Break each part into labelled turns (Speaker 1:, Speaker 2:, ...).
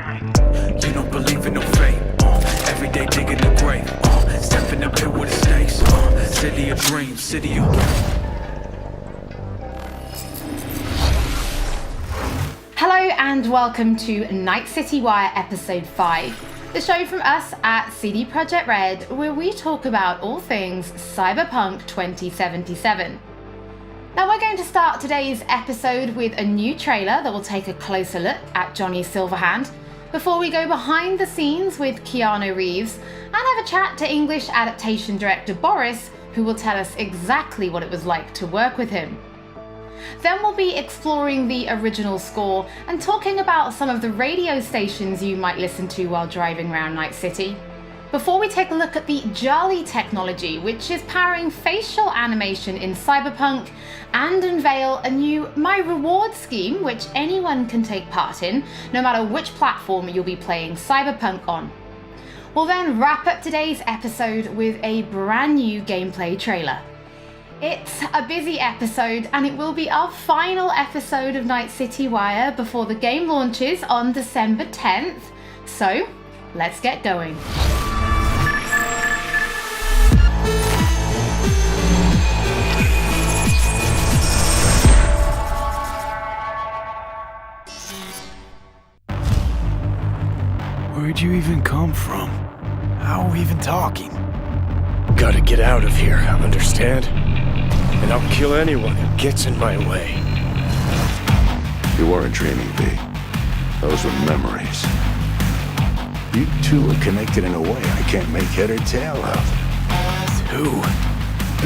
Speaker 1: You don't believe in no fate. Every day digging the grave. Step in the pit with the snakes. City of dreams, city of...
Speaker 2: Hello and welcome to Night City Wire Episode 5, the show from us at CD Projekt Red, where we talk about all things Cyberpunk 2077. Now we're going to start today's episode with a new trailer that will take a closer look at Johnny Silverhand, before we go behind the scenes with Keanu Reeves and have a chat to English adaptation director Boris, who will tell us exactly what it was like to work with him. Then we'll be exploring the original score and talking about some of the radio stations you might listen to while driving around Night City. Before we take a look at the Jolly technology, which is powering facial animation in Cyberpunk, and unveil a new My Reward scheme which anyone can take part in, no matter which platform you'll be playing Cyberpunk on. We'll then wrap up today's episode with a brand new gameplay trailer. It's a busy episode, and it will be our final episode of Night City Wire before the game launches on December 10th. So, let's get going.
Speaker 1: Where'd you even come from? How are we even talking? Gotta get out of here, understand? And I'll kill anyone who gets in my way.
Speaker 3: You weren't dreaming, V. Those were memories. You two are connected in a way I can't make head or tail of.
Speaker 1: Who?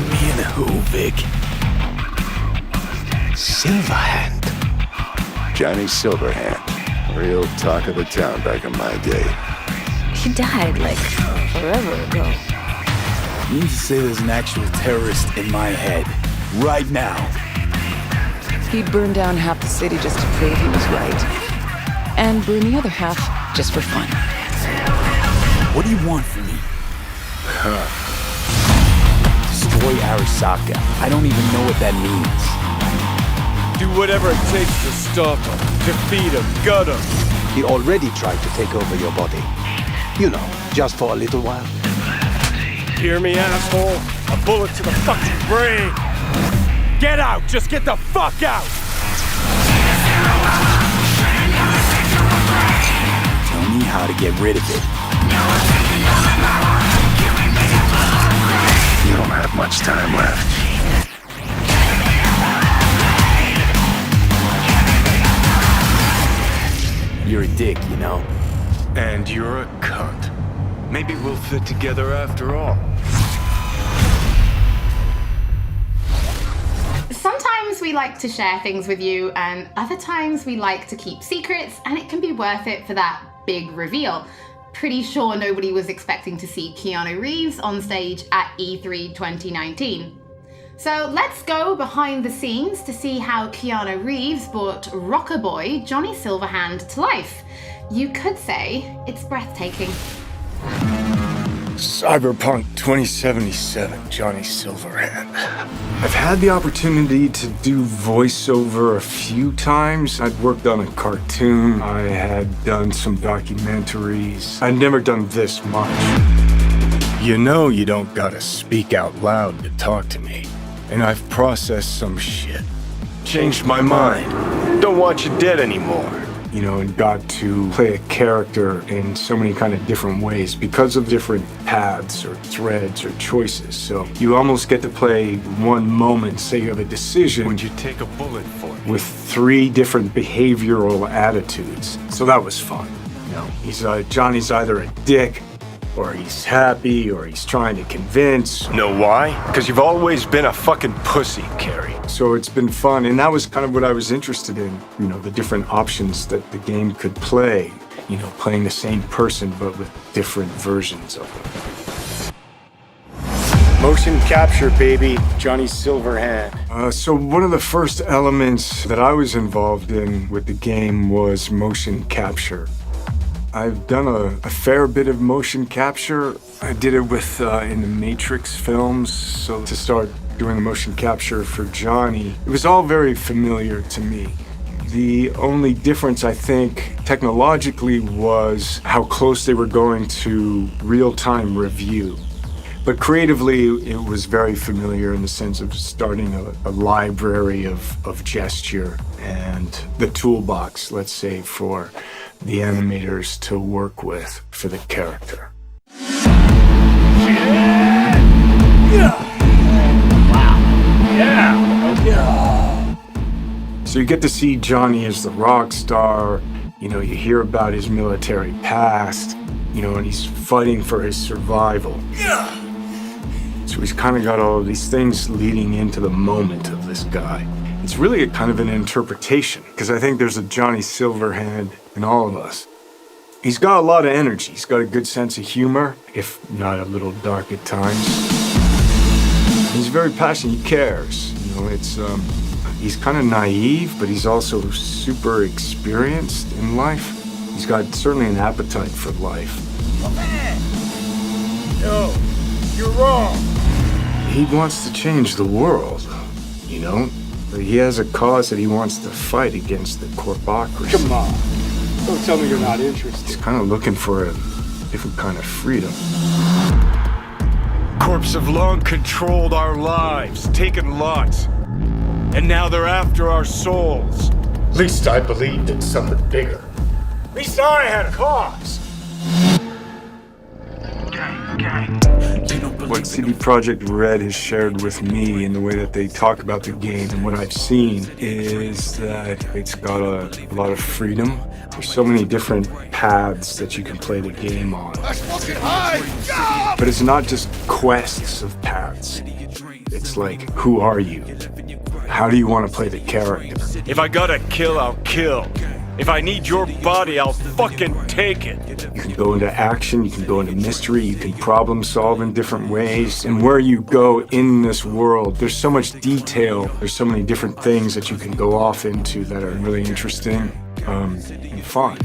Speaker 1: Me and who, Vic? Silverhand.
Speaker 3: Johnny Silverhand. Real talk of the town back in my day.
Speaker 4: He died, like, forever ago.
Speaker 1: You mean to say there's an actual terrorist in my head, right now?
Speaker 4: He burned down half the city just to prove he was right. And burned the other half just for fun.
Speaker 1: What do you want from me? Destroy Arasaka. I don't even know what that means.
Speaker 5: Do whatever it takes to stop him, defeat him, gut him.
Speaker 6: He already tried to take over your body. You know, just for a little while.
Speaker 5: Hear me, asshole? A bullet to the fucking brain. Get out! Just get the fuck out!
Speaker 1: Tell me how to get rid of it.
Speaker 3: You don't have much time left.
Speaker 1: You're a dick, you know?
Speaker 5: And you're a cunt. Maybe we'll fit together after all.
Speaker 2: Sometimes we like to share things with you, and other times we like to keep secrets, and it can be worth it for that big reveal. Pretty sure nobody was expecting to see Keanu Reeves on stage at E3 2019. So let's go behind the scenes to see how Keanu Reeves brought rocker boy Johnny Silverhand to life. You could say it's breathtaking.
Speaker 5: Cyberpunk 2077, Johnny Silverhand.
Speaker 7: I've had the opportunity to do voiceover a few times. I'd worked on a cartoon. I had done some documentaries. I'd never done this much.
Speaker 5: You know you don't gotta speak out loud to talk to me. And I've processed some shit. Changed my mind. Don't want you dead anymore.
Speaker 7: You know, and got to play a character in so many kind of different ways because of different paths or threads or choices. So you almost get to play one moment, say you have a decision.
Speaker 5: Would you take a bullet for me?
Speaker 7: With 3 different behavioral attitudes. So that was fun. You know, Johnny's either a dick, or he's happy, or he's trying to convince.
Speaker 5: Know why? Because you've always been a fucking pussy, Carrie.
Speaker 7: So it's been fun, and that was kind of what I was interested in. You know, the different options that the game could play. You know, playing the same person, but with different versions of them.
Speaker 5: Motion capture, baby. Johnny Silverhand.
Speaker 7: So one of the first elements that I was involved in with the game was motion capture. I've done a fair bit of motion capture. I did it with in the Matrix films, so to start doing the motion capture for Johnny, it was all very familiar to me. The only difference, I think, technologically was how close they were going to real-time review. But creatively, it was very familiar in the sense of starting a library of gesture and the toolbox, let's say, for the animators to work with for the character. So you get to see Johnny as the rock star, you hear about his military past, and he's fighting for his survival. So he's kind of got all of these things leading into the moment of this guy. It's really a kind of an interpretation, because I think there's a Johnny Silverhand in all of us. He's got a lot of energy. He's got a good sense of humor, if not a little dark at times. He's very passionate. He cares. He's kind of naive, but he's also super experienced in life. He's got certainly an appetite for life.
Speaker 1: No, you're wrong.
Speaker 7: He wants to change the world, But he has a cause that he wants to fight against the corpocracy.
Speaker 6: Come on. Don't tell me you're not interested.
Speaker 7: He's kind of looking for a different kind of freedom.
Speaker 5: Corps have long controlled our lives, taken lots. And now they're after our souls.
Speaker 1: At least I believed in something bigger.
Speaker 5: At least I had a cause.
Speaker 7: What CD Projekt Red has shared with me in the way that they talk about the game and what I've seen is that it's got a lot of freedom. There's so many different paths that you can play the game on. But it's not just quests of paths. It's like, who are you? How do you want to play the character?
Speaker 5: If I gotta kill, I'll kill. If I need your body, I'll fucking take it.
Speaker 7: You can go into action, you can go into mystery, you can problem solve in different ways. And where you go in this world, there's so much detail, there's so many different things that you can go off into that are really interesting and fun.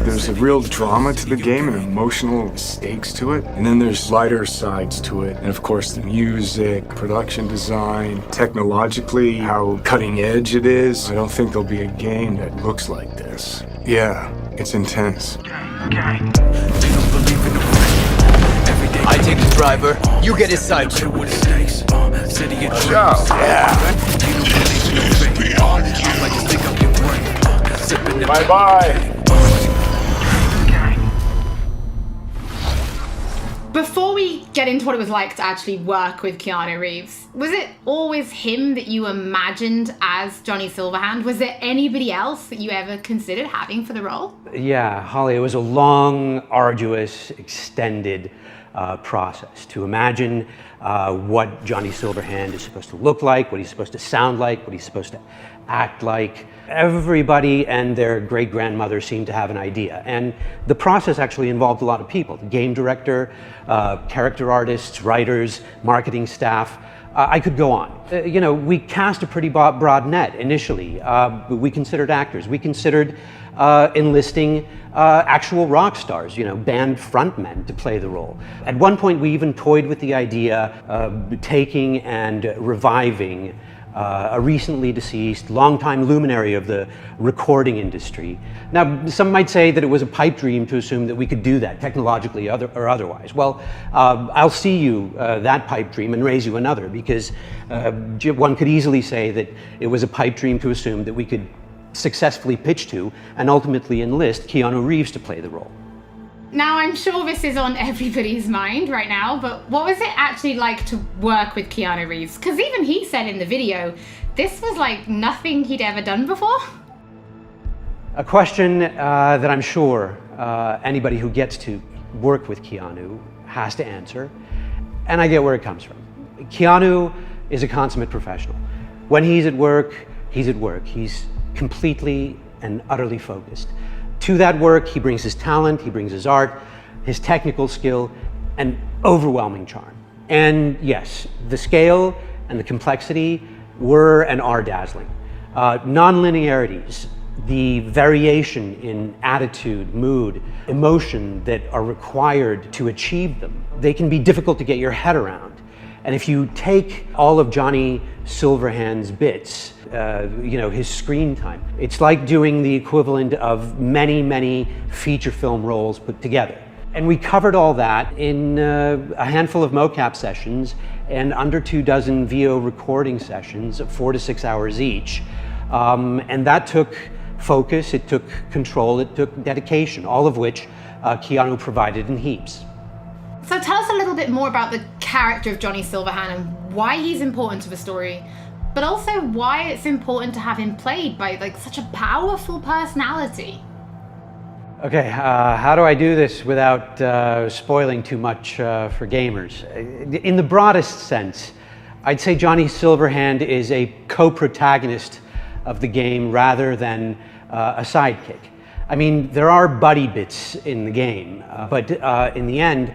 Speaker 7: There's a real drama to the game and emotional stakes to it. And then there's lighter sides to it. And of course, the music, production design, technologically, how cutting edge it is. I don't think there'll be a game that looks like this. Yeah, it's intense.
Speaker 8: I take the driver, you get his side.
Speaker 1: Bye-bye.
Speaker 2: Before we get into what it was like to actually work with Keanu Reeves, was it always him that you imagined as Johnny Silverhand? Was there anybody else that you ever considered having for the role?
Speaker 9: Yeah, Holly, it was a long, arduous, extended process to imagine what Johnny Silverhand is supposed to look like, what he's supposed to sound like, what he's supposed to act like. Everybody and their great-grandmother seemed to have an idea. And the process actually involved a lot of people. The game director, character artists, writers, marketing staff. I could go on. We cast a pretty broad net initially. We considered actors. We considered enlisting actual rock stars, band frontmen to play the role. At one point, we even toyed with the idea of taking and reviving a recently deceased, longtime luminary of the recording industry. Now, some might say that it was a pipe dream to assume that we could do that, technologically or otherwise. Well, I'll see you that pipe dream and raise you another, because one could easily say that it was a pipe dream to assume that we could successfully pitch to and ultimately enlist Keanu Reeves to play the role.
Speaker 2: Now, I'm sure this is on everybody's mind right now, but what was it actually like to work with Keanu Reeves? Because even he said in the video, this was like nothing he'd ever done before.
Speaker 9: A question that I'm sure anybody who gets to work with Keanu has to answer, and I get where it comes from. Keanu is a consummate professional. When he's at work, he's at work. He's completely and utterly focused. To that work, he brings his talent, he brings his art, his technical skill, and overwhelming charm. And yes, the scale and the complexity were and are dazzling. Non-linearities, the variation in attitude, mood, emotion that are required to achieve them, they can be difficult to get your head around. And if you take all of Johnny Silverhand's bits, his screen time, it's like doing the equivalent of many, many feature film roles put together. And we covered all that in a handful of mocap sessions and under 24 VO recording sessions of 4 to 6 hours each. And that took focus, it took control, it took dedication, all of which Keanu provided in heaps.
Speaker 2: So tell us a little bit more about the character of Johnny Silverhand and why he's important to the story, but also why it's important to have him played by such a powerful personality.
Speaker 9: Okay, how do I do this without spoiling too much for gamers? In the broadest sense, I'd say Johnny Silverhand is a co-protagonist of the game rather than a sidekick. I mean, there are buddy bits in the game, but in the end,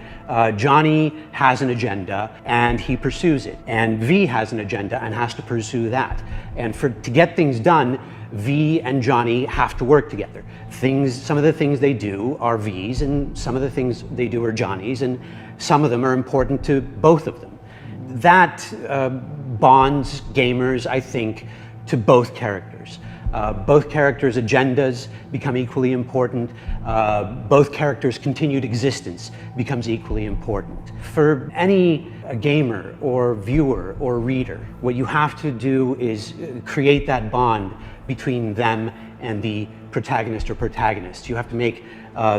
Speaker 9: Johnny has an agenda and he pursues it, and V has an agenda and has to pursue that. And to get things done, V and Johnny have to work together. Some of the things they do are V's, and some of the things they do are Johnny's, and some of them are important to both of them. That bonds gamers, I think, to both characters. Both characters' agendas become equally important. Both characters' continued existence becomes equally important. For any gamer or viewer or reader, what you have to do is create that bond between them and the protagonist or protagonists. You have to make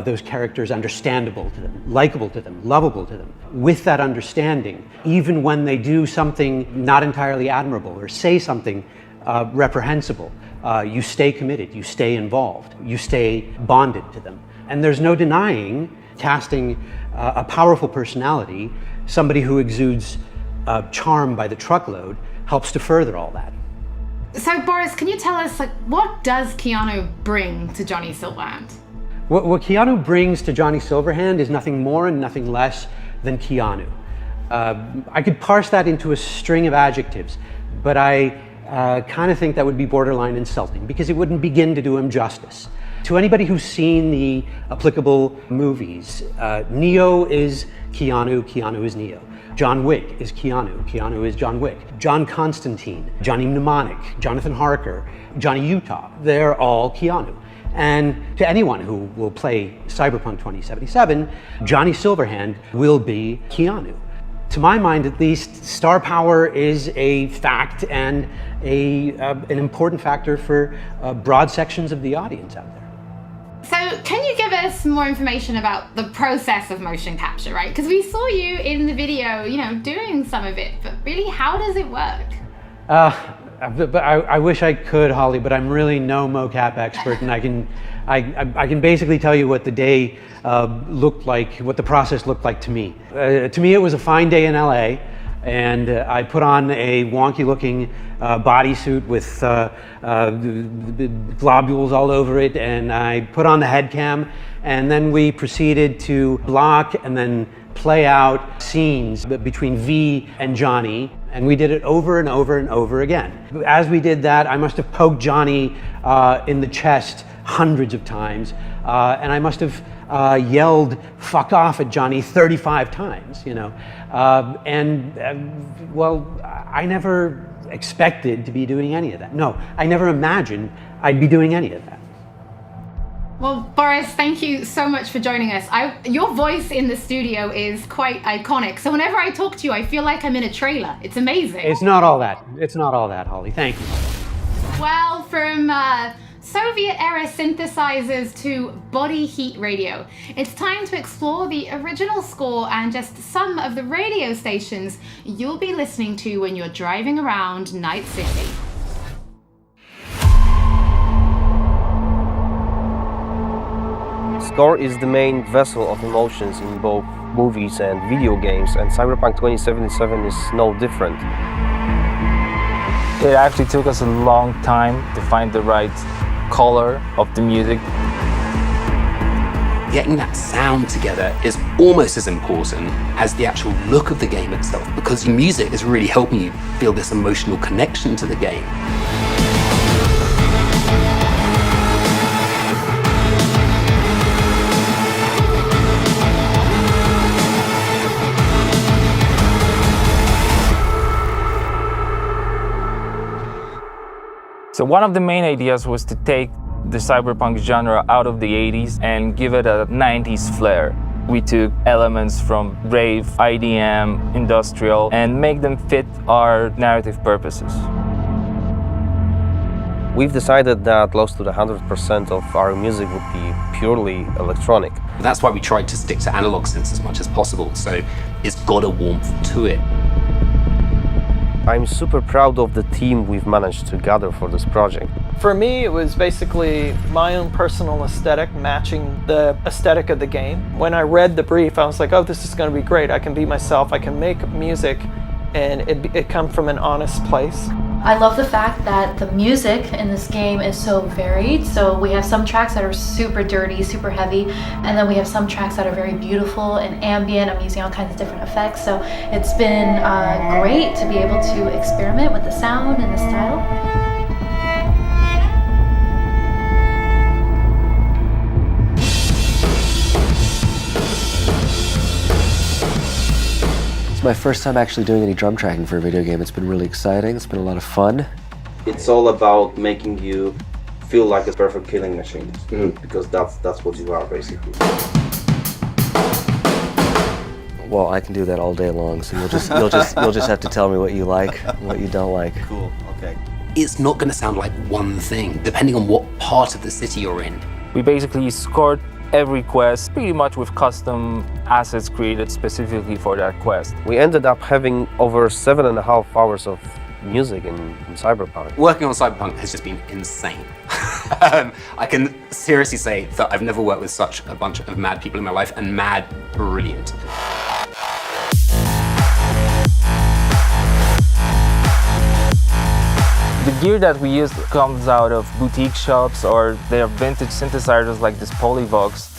Speaker 9: those characters understandable to them, likable to them, lovable to them. With that understanding, even when they do something not entirely admirable or say something reprehensible, you stay committed, you stay involved, you stay bonded to them. And there's no denying casting a powerful personality, somebody who exudes charm by the truckload, helps to further all that.
Speaker 2: So Boris, can you tell us, what does Keanu bring to Johnny Silverhand?
Speaker 9: What Keanu brings to Johnny Silverhand is nothing more and nothing less than Keanu. I could parse that into a string of adjectives, but I kind of think that would be borderline insulting because it wouldn't begin to do him justice. To anybody who's seen the applicable movies, Neo is Keanu, Keanu is Neo. John Wick is Keanu, Keanu is John Wick. John Constantine, Johnny Mnemonic, Jonathan Harker, Johnny Utah, they're all Keanu. And to anyone who will play Cyberpunk 2077, Johnny Silverhand will be Keanu. To my mind, at least, star power is a fact and an important factor for broad sections of the audience out there.
Speaker 2: So can you give us more information about the process of motion capture, right? Because we saw you in the video, doing some of it, but really, how does it work?
Speaker 9: I wish I could, Holly, but I'm really no mocap expert, and I can basically tell you what the day looked like, what the process looked like to me. To me, it was a fine day in LA, and I put on a wonky-looking bodysuit with globules all over it, and I put on the head cam, and then we proceeded to block and then play out scenes between V and Johnny, and we did it over and over and over again. As we did that, I must have poked Johnny in the chest hundreds of times, and I must have yelled "fuck off" at Johnny 35 times, well, I never expected to be doing any of that. No, I never imagined I'd be doing any of that.
Speaker 2: Well, Boris, thank you so much for joining us. Your voice in the studio is quite iconic. So whenever I talk to you, I feel like I'm in a trailer. It's amazing.
Speaker 9: It's not all that. It's not all that, Holly. Thank you.
Speaker 2: Well, from Soviet-era synthesizers to body heat radio, it's time to explore the original score and just some of the radio stations you'll be listening to when you're driving around Night City.
Speaker 10: Score is the main vessel of emotions in both movies and video games, and Cyberpunk 2077 is no different.
Speaker 11: It actually took us a long time to find the right color of the music.
Speaker 12: Getting that sound together is almost as important as the actual look of the game itself, because the music is really helping you feel this emotional connection to the game.
Speaker 11: So one of the main ideas was to take the cyberpunk genre out of the 80s and give it a 90s flair. We took elements from rave, IDM, industrial, and make them fit our narrative purposes.
Speaker 10: We've decided that close to 100% of our music would be purely electronic.
Speaker 12: That's why we tried to stick to analog synths as much as possible, so it's got a warmth to it.
Speaker 10: I'm super proud of the team we've managed to gather for this project.
Speaker 13: For me, it was basically my own personal aesthetic matching the aesthetic of the game. When I read the brief, I was like, oh, this is going to be great. I can be myself, I can make music, and it comes from an honest place.
Speaker 14: I love the fact that the music in this game is so varied. So we have some tracks that are super dirty, super heavy, and then we have some tracks that are very beautiful and ambient. I'm using all kinds of different effects. So it's been great to be able to experiment with the sound and the style.
Speaker 15: It's my first time actually doing any drum tracking for a video game. It's been really exciting. It's been a lot of fun.
Speaker 16: It's all about making you feel like a perfect killing machine, because that's what you are basically.
Speaker 15: Well, I can do that all day long, so you'll just have to tell me what you like and what you don't like.
Speaker 16: Cool. Okay.
Speaker 12: It's not going to sound like one thing, depending on what part of the city you're in.
Speaker 11: We basically scored every quest pretty much with custom assets created specifically for that quest.
Speaker 10: We ended up having over 7.5 hours of music in Cyberpunk.
Speaker 12: Working on Cyberpunk has just been insane. I can seriously say that I've never worked with such a bunch of mad people in my life, and mad brilliant.
Speaker 11: The gear that we use comes out of boutique shops, or they are vintage synthesizers like this Polyvox.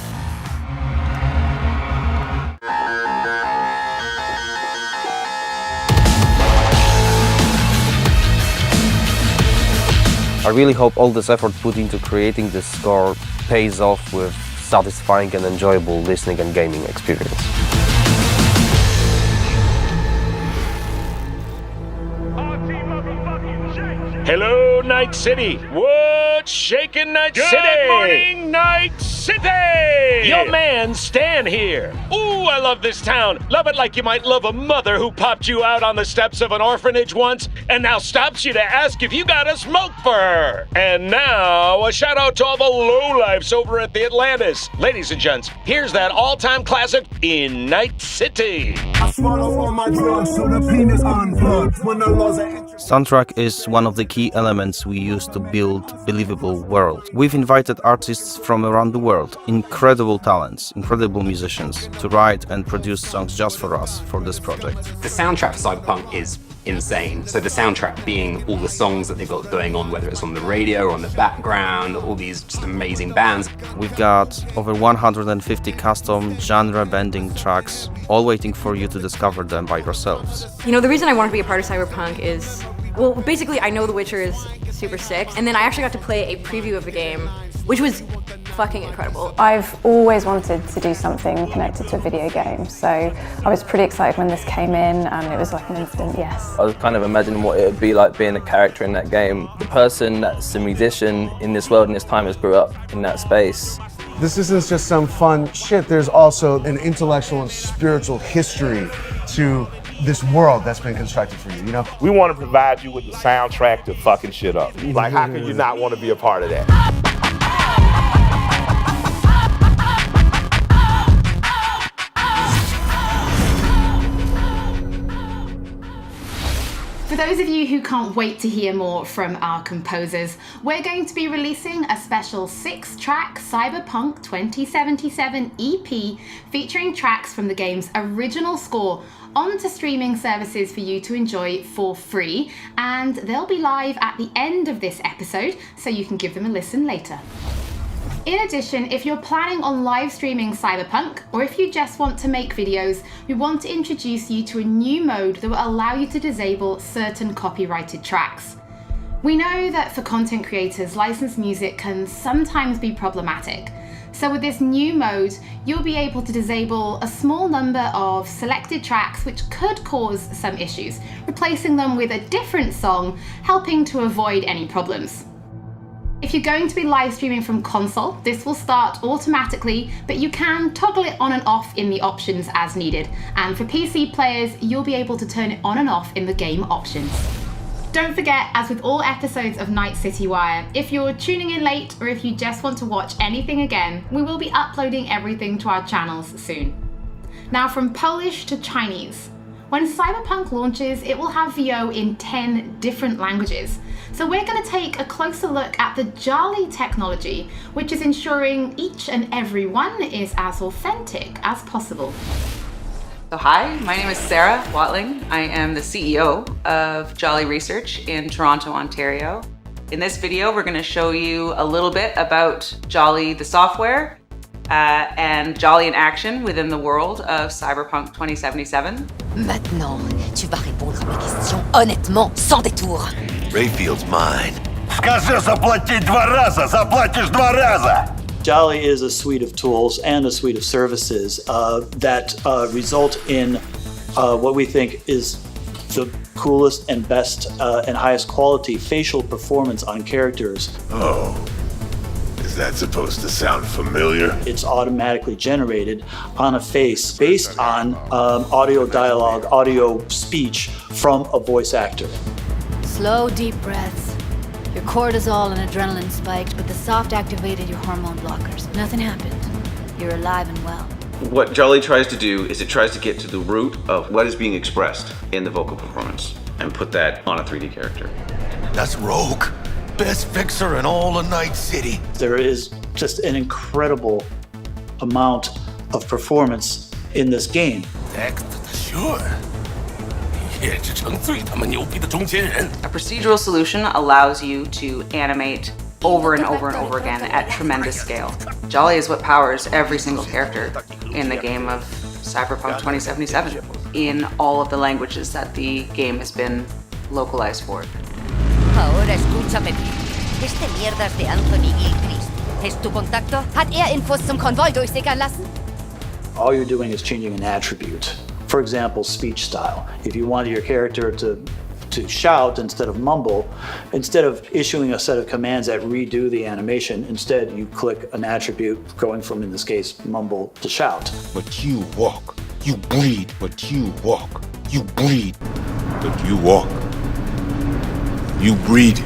Speaker 10: I really hope all this effort put into creating this score pays off with satisfying and enjoyable listening and gaming experience.
Speaker 17: Hello, Night City. What's shaking, Night City? Good morning, Night City! Your man, Stan here. Ooh, I love this town. Love it like you might love a mother who popped you out on the steps of an orphanage once and now stops you to ask if you got a smoke for her. And now, a shout out to all the lowlifes over at the Atlantis. Ladies and gents, here's that all-time classic in Night City.
Speaker 18: I swallow all my drugs so the penis unplugged when the laws are
Speaker 19: Soundtrack is one of the key elements we use to build believable world. We've invited artists from around the world, incredible talents, incredible musicians, to write and produce songs just for us for this project.
Speaker 12: The soundtrack for Cyberpunk is insane. So the soundtrack being all the songs that they've got going on, whether it's on the radio or on the background, all these just amazing bands.
Speaker 19: We've got over 150 custom genre-bending tracks, all waiting for you to discover them by yourselves.
Speaker 20: You know, the reason I wanted to be a part of Cyberpunk is, well, basically I know The Witcher is super sick, and then I actually got to play a preview of the game, which was fucking incredible.
Speaker 21: I've always wanted to do something connected to a video game, so I was pretty excited when this came in, and it was like an instant yes.
Speaker 22: I was kind of imagining what it would be like being a character in that game. The person that's a musician in this world and this time has grew up in that space.
Speaker 23: This isn't just some fun shit, there's also an intellectual and spiritual history to this world that's been constructed for you, you know?
Speaker 17: We want to provide you with the soundtrack to fucking shit up. Like, how could you not want to be a part of that?
Speaker 2: For those of you who can't wait to hear more from our composers, we're going to be releasing a special 6-track Cyberpunk 2077 EP featuring tracks from the game's original score onto streaming services for you to enjoy for free, and they'll be live at the end of this episode, so you can give them a listen later. In addition, if you're planning on live streaming Cyberpunk, or if you just want to make videos, we want to introduce you to a new mode that will allow you to disable certain copyrighted tracks. We know that for content creators, licensed music can sometimes be problematic. So with this new mode, you'll be able to disable a small number of selected tracks which could cause some issues, replacing them with a different song, helping to avoid any problems. If you're going to be live streaming from console, this will start automatically, but you can toggle it on and off in the options as needed. And for PC players, you'll be able to turn it on and off in the game options. Don't forget, as with all episodes of Night City Wire, if you're tuning in late or if you just want to watch anything again, we will be uploading everything to our channels soon. Now from Polish to Chinese. When Cyberpunk launches, it will have VO in 10 different languages. So we're going to take a closer look at the Jolly technology, which is ensuring each and every one is as authentic as possible.
Speaker 3: So hi, my name is Sarah Watling. I am the CEO of Jolly Research in Toronto, Ontario. In this video, we're going to show you a little bit about Jolly the software and Jolly in action within the world of Cyberpunk 2077.
Speaker 4: Maintenant, tu vas répondre à mes questions honnêtement, sans détour.
Speaker 6: Rayfield's mine. Скажи заплатить 2 раза, заплатишь 2 раза!
Speaker 24: Jolly is a suite of tools and a suite of services that result in what we think is the coolest and best and highest quality facial performance on characters.
Speaker 6: Oh. Is that supposed to sound familiar?
Speaker 24: It's automatically generated on a face based on audio dialogue, audio speech from a voice actor.
Speaker 25: Slow, deep breaths. Your cortisol and adrenaline spiked, but the soft activated your hormone blockers. Nothing happened. You're alive and well.
Speaker 26: What Jolly tries to do is it tries to get to the root of what is being expressed in the vocal performance and put that on a 3D character.
Speaker 6: That's Rogue. Best fixer in all of Night City.
Speaker 24: There is just an incredible amount of performance in this game.
Speaker 6: Sure.
Speaker 3: A procedural solution allows you to animate over and over and over again at tremendous scale. Jolly is what powers every single character in the game of Cyberpunk 2077 in all of the languages that the game has been localized for.
Speaker 4: Ahora escúchame bien. Este mierdas de Anthony Gilchrist. ¿Es tu contacto? Hat Infos zum Konvoi durchsickern lassen?
Speaker 24: All you're doing is changing an attribute. For example, speech style. If you wanted your character to shout instead of mumble, instead of issuing a set of commands that redo the animation, instead you click an attribute going from, in this case, mumble to shout.
Speaker 6: But you walk. You bleed, but you walk. You bleed, but you walk. You breathe.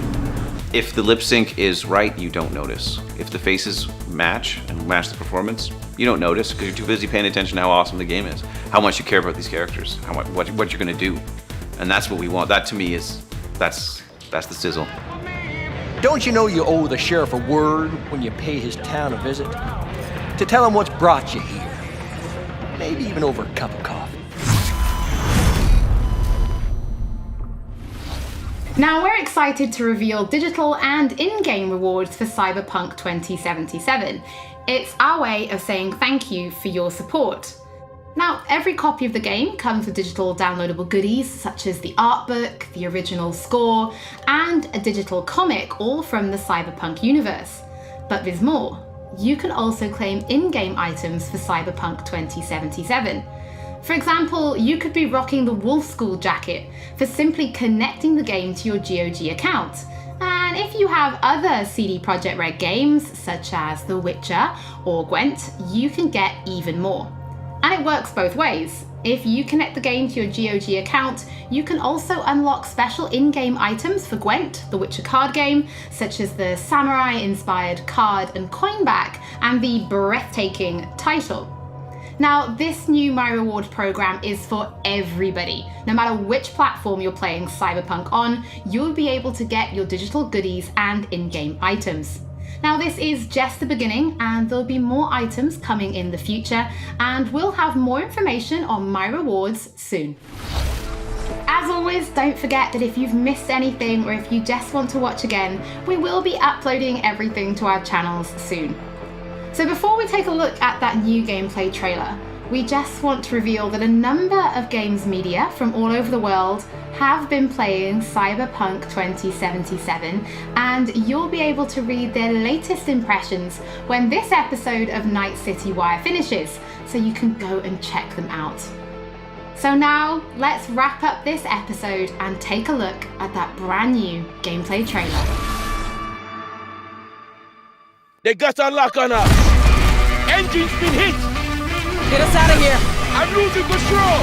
Speaker 26: If the lip sync is right, you don't notice. If the faces match and match the performance, you don't notice because you're too busy paying attention to how awesome the game is, how much you care about these characters, what you're gonna do. And that's what we want. That to me is, that's the sizzle.
Speaker 27: Don't you know you owe the sheriff a word when you pay his town a visit? To tell him what's brought you here. Maybe even over a cup of coffee.
Speaker 2: Now we're excited to reveal digital and in-game rewards for Cyberpunk 2077. It's our way of saying thank you for your support. Now, every copy of the game comes with digital downloadable goodies such as the art book, the original score, and a digital comic, all from the Cyberpunk universe. But there's more. You can also claim in-game items for Cyberpunk 2077. For example, you could be rocking the Wolf School jacket for simply connecting the game to your GOG account. And if you have other CD Projekt Red games, such as The Witcher or Gwent, you can get even more. And it works both ways. If you connect the game to your GOG account, you can also unlock special in-game items for Gwent, the Witcher card game, such as the samurai-inspired card and coin back, and the breathtaking title. Now, this new My Reward program is for everybody. No matter which platform you're playing Cyberpunk on, you'll be able to get your digital goodies and in-game items. Now, this is just the beginning, and there'll be more items coming in the future, and we'll have more information on My Rewards soon. As always, don't forget that if you've missed anything or if you just want to watch again, we will be uploading everything to our channels soon. So before we take a look at that new gameplay trailer, we just want to reveal that a number of games media from all over the world have been playing Cyberpunk 2077, and you'll be able to read their latest impressions when this episode of Night City Wire finishes, so you can go and check them out. So now, let's wrap up this episode and take a look at that brand new gameplay trailer.
Speaker 17: They got a lock on us. Engine's been hit.
Speaker 1: Get us out of here.
Speaker 17: I'm losing control.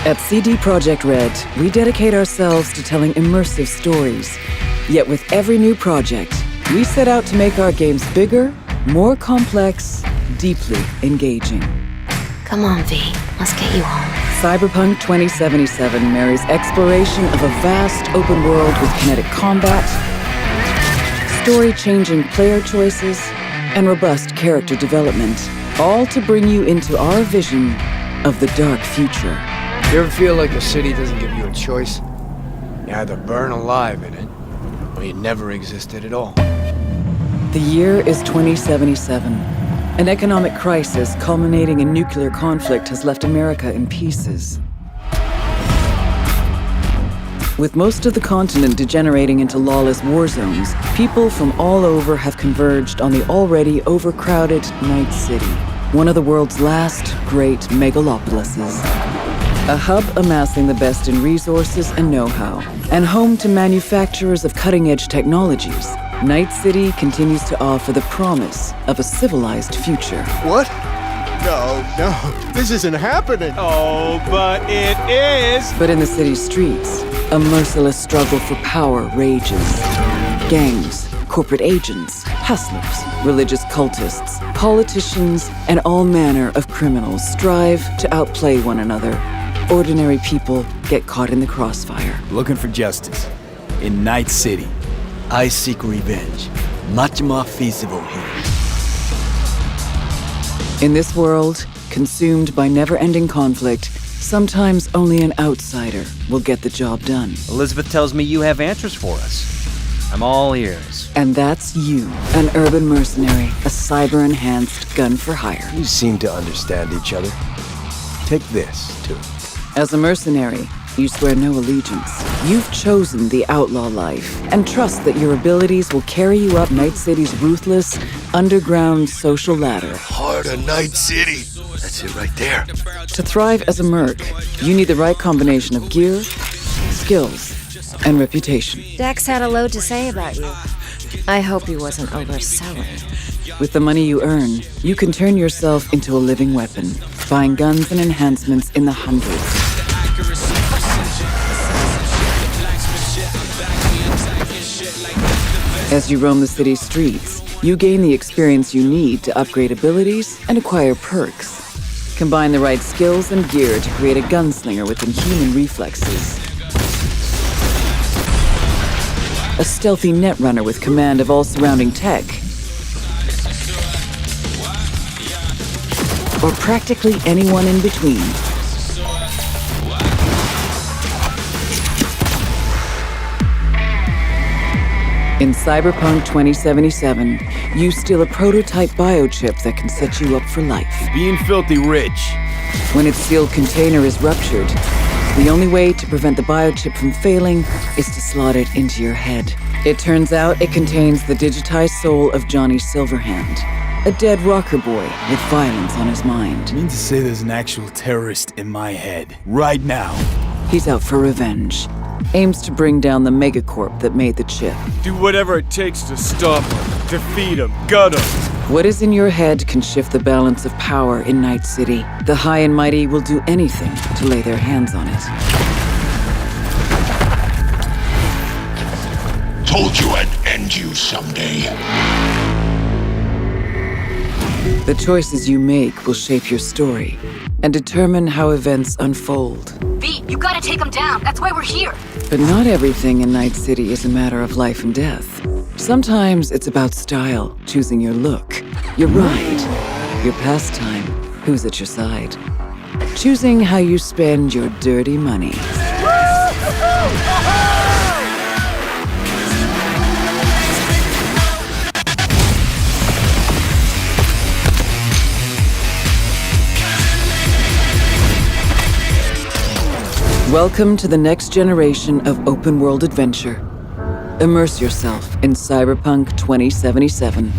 Speaker 1: At CD Projekt Red, we dedicate ourselves to telling immersive stories. Yet with every new project, we set out to make our games bigger, more complex, deeply engaging.
Speaker 25: Come on, V. Let's get you home.
Speaker 1: Cyberpunk 2077 marries exploration of a vast open world with kinetic combat, story-changing player choices, and robust character development, all to bring you into our vision of the dark future.
Speaker 5: You ever feel like a city doesn't give you a choice? You either burn alive in it, or you never existed at all.
Speaker 1: The year is 2077. An economic crisis culminating in nuclear conflict has left America in pieces. With most of the continent degenerating into lawless war zones, people from all over have converged on the already overcrowded Night City, one of the world's last great megalopolises. A hub amassing the best in resources and know-how, and home to manufacturers of cutting-edge technologies, Night City continues to offer the promise of a civilized future.
Speaker 5: What? No, this isn't happening.
Speaker 1: Oh, but it is! But in the city's streets, a merciless struggle for power rages. Gangs, corporate agents, hustlers, religious cultists, politicians, and all manner of criminals strive to outplay one another. Ordinary people get caught in the crossfire.
Speaker 7: Looking for justice. In Night City, I seek revenge. Much more feasible here.
Speaker 1: In this world, consumed by never-ending conflict, sometimes only an outsider will get the job done.
Speaker 8: Elizabeth tells me you have answers for us. I'm all ears.
Speaker 1: And that's you, an urban mercenary, a cyber-enhanced gun for hire.
Speaker 5: We seem to understand each other. Take this, too.
Speaker 1: As a mercenary, you swear no allegiance. You've chosen the outlaw life and trust that your abilities will carry you up Night City's ruthless, underground social ladder.
Speaker 5: Heart of Night City. That's it right there.
Speaker 1: To thrive as a merc, you need the right combination of gear, skills, and reputation.
Speaker 25: Dex had a load to say about you. I hope he wasn't overselling.
Speaker 1: With the money you earn, you can turn yourself into a living weapon, buying guns and enhancements in the hundreds. As you roam the city's streets, you gain the experience you need to upgrade abilities and acquire perks. Combine the right skills and gear to create a gunslinger with inhuman reflexes. A stealthy netrunner with command of all surrounding tech. Or practically anyone in between. In Cyberpunk 2077, you steal a prototype biochip that can set you up for life.
Speaker 7: Being filthy rich.
Speaker 1: When its sealed container is ruptured, the only way to prevent the biochip from failing is to slot it into your head. It turns out it contains the digitized soul of Johnny Silverhand, a dead rocker boy with violence on his mind.
Speaker 7: You mean to say there's an actual terrorist in my head, right now?
Speaker 1: He's out for revenge. Aims to bring down the megacorp that made the chip.
Speaker 7: Do whatever it takes to stop him, defeat him, gut him.
Speaker 1: What is in your head can shift the balance of power in Night City. The high and mighty will do anything to lay their hands on it.
Speaker 6: Told you I'd end you someday.
Speaker 1: The choices you make will shape your story and determine how events unfold.
Speaker 25: V, you gotta take him down. That's why we're here.
Speaker 1: But not everything in Night City is a matter of life and death. Sometimes it's about style, choosing your look, your ride, your pastime, who's at your side. Choosing how you spend your dirty money. Welcome to the next generation of open-world adventure. Immerse yourself in Cyberpunk 2077.